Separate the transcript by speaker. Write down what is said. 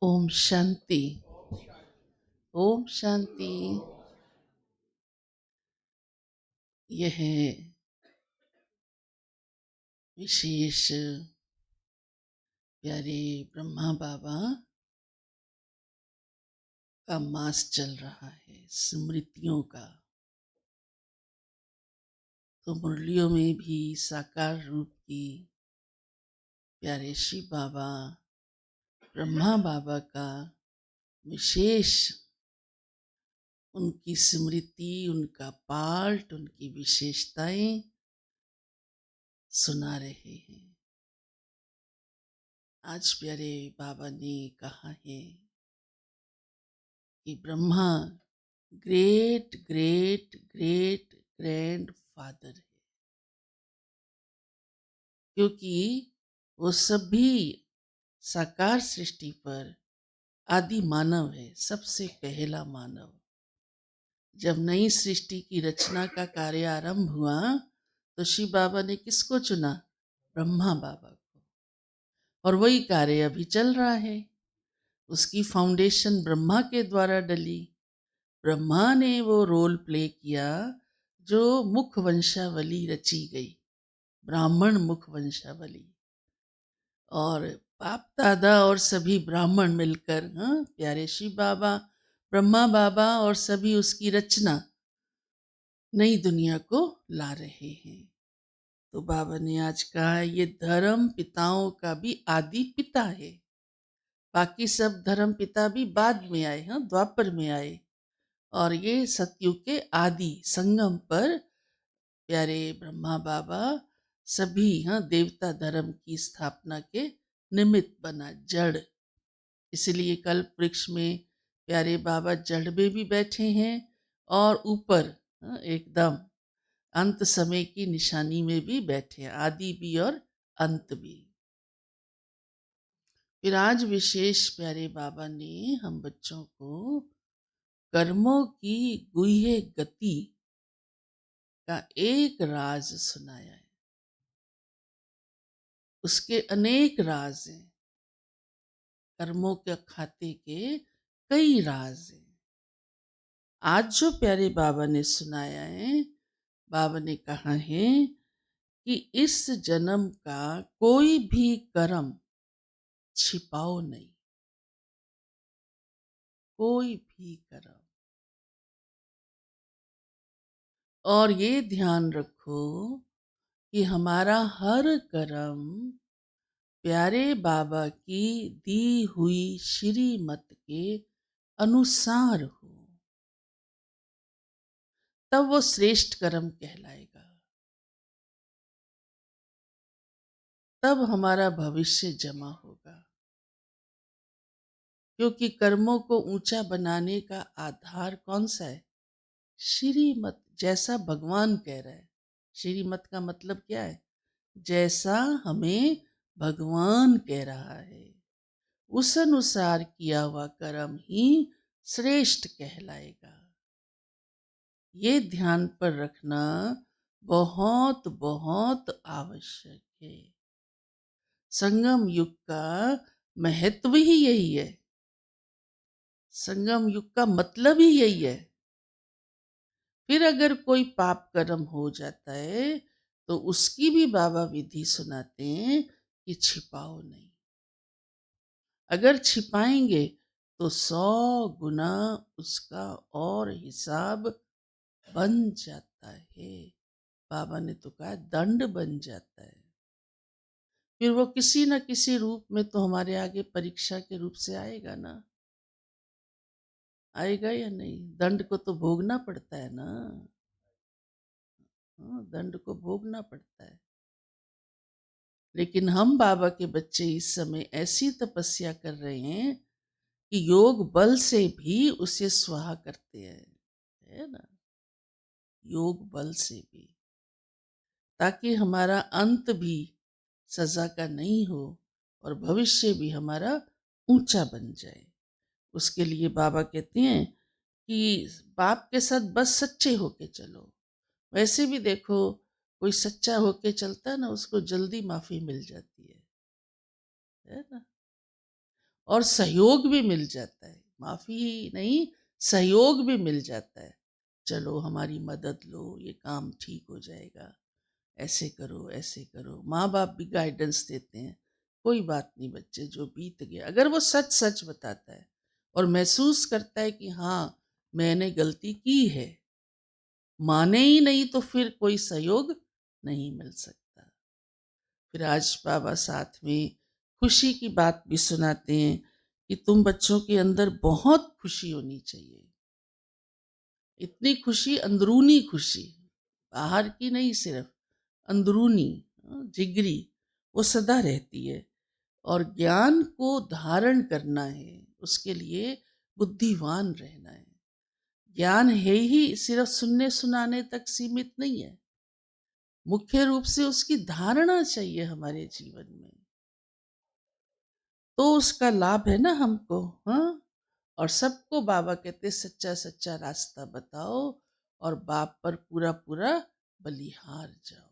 Speaker 1: ओम शांति। ओम शांति। यह विशेष प्यारे ब्रह्मा बाबा का मास चल रहा है स्मृतियों का। तो मुरलियों में भी साकार रूप की प्यारे शिव बाबा ब्रह्मा बाबा का विशेष उनकी स्मृति, उनका पाठ, उनकी विशेषताएं सुना रहे हैं। आज प्यारे बाबा ने कहा है कि Brahma great great great grand father है, क्योंकि वो सभी साकार सृष्टि पर आदि मानव है, सबसे पहला मानव। जब नई सृष्टि की रचना का कार्य आरंभ हुआ तो शिव बाबा ने किसको चुना? ब्रह्मा बाबा को। और वही कार्य अभी चल रहा है। उसकी फाउंडेशन ब्रह्मा के द्वारा डली। ब्रह्मा ने वो रोल प्ले किया जो मुख वंशावली रची गई, ब्राह्मण मुख वंशावली। और बाप दादा और सभी ब्राह्मण मिलकर, प्यारे शिव बाबा, ब्रह्मा बाबा और सभी उसकी रचना नई दुनिया को ला रहे हैं। तो बाबा ने आज कहा ये धर्म पिताओं का भी आदि पिता है। बाकी सब धर्म पिता भी बाद में आए, द्वापर में आए। और ये सतयुग के आदि संगम पर प्यारे ब्रह्मा बाबा सभी देवता धर्म की स्थापना के निमित्त बना, जड़। इसलिए कल्प वृक्ष में प्यारे बाबा जड़ में भी बैठे हैं और ऊपर एकदम अंत समय की निशानी में भी बैठे हैं, आदि भी और अंत भी। फिर आज विशेष प्यारे बाबा ने हम बच्चों को कर्मों की गुह्य गति का एक राज सुनाया है। उसके अनेक राज हैं। कर्मों के खाते के कई राज हैं। आज जो प्यारे बाबा ने सुनाया है, बाबा ने कहा है कि इस जन्म का कोई भी कर्म छिपाओ नहीं, कोई भी कर्म। और ये ध्यान रखो कि हमारा हर कर्म प्यारे बाबा की दी हुई श्रीमत के अनुसार हो, तब वो श्रेष्ठ कर्म कहलाएगा। तब हमारा भविष्य जमा होगा। क्योंकि कर्मों को ऊंचा बनाने का आधार कौन सा है? श्रीमत, जैसा भगवान कह रहा है। श्रीमत का मतलब क्या है? जैसा हमें भगवान कह रहा है उस अनुसार किया हुआ कर्म ही श्रेष्ठ कहलाएगा। ये ध्यान पर रखना बहुत बहुत आवश्यक है। संगम युग का महत्व ही यही है। संगम युग का मतलब ही यही है। फिर अगर कोई पाप कर्म हो जाता है तो उसकी भी बाबा विधि सुनाते हैं कि छिपाओ नहीं। अगर छिपाएंगे तो 100 गुना उसका और हिसाब बन जाता है। बाबा ने तो कहा दंड बन जाता है। फिर वो किसी न किसी रूप में तो हमारे आगे परीक्षा के रूप से आएगा ना। आएगा या नहीं? दंड को तो भोगना पड़ता है ना। दंड को भोगना पड़ता है। लेकिन हम बाबा के बच्चे इस समय ऐसी तपस्या कर रहे हैं कि योग बल से भी उसे स्वाहा करते हैं, है ना? योग बल से भी, ताकि हमारा अंत भी सजा का नहीं हो और भविष्य भी हमारा ऊंचा बन जाए। उसके लिए बाबा कहते हैं कि बाप के साथ बस सच्चे होके चलो। वैसे भी देखो, कोई सच्चा होके चलता है ना, उसको जल्दी माफी मिल जाती है ना? और सहयोग भी मिल जाता है, माफ़ी नहीं, सहयोग भी मिल जाता है। चलो हमारी मदद लो, ये काम ठीक हो जाएगा, ऐसे करो। माँ बाप भी गाइडेंस देते हैं, कोई बात नहीं बच्चे, जो बीत गया। अगर वो सच सच बताता है और महसूस करता है कि हाँ मैंने गलती की है, माने ही नहीं तो फिर कोई सहयोग नहीं मिल सकता। फिर आज बाबा साथ में खुशी की बात भी सुनाते हैं कि तुम बच्चों के अंदर बहुत खुशी होनी चाहिए। इतनी खुशी, अंदरूनी खुशी, बाहर की नहीं, सिर्फ अंदरूनी, जिगरी, वो सदा रहती है। और ज्ञान को धारण करना है, उसके लिए बुद्धिमान रहना है। ज्ञान है ही सिर्फ सुनने सुनाने तक सीमित नहीं है, मुख्य रूप से उसकी धारणा चाहिए हमारे जीवन में, तो उसका लाभ है ना हमको। हाँ, और सबको बाबा कहते सच्चा सच्चा रास्ता बताओ और बाप पर पूरा पूरा बलिहार जाओ।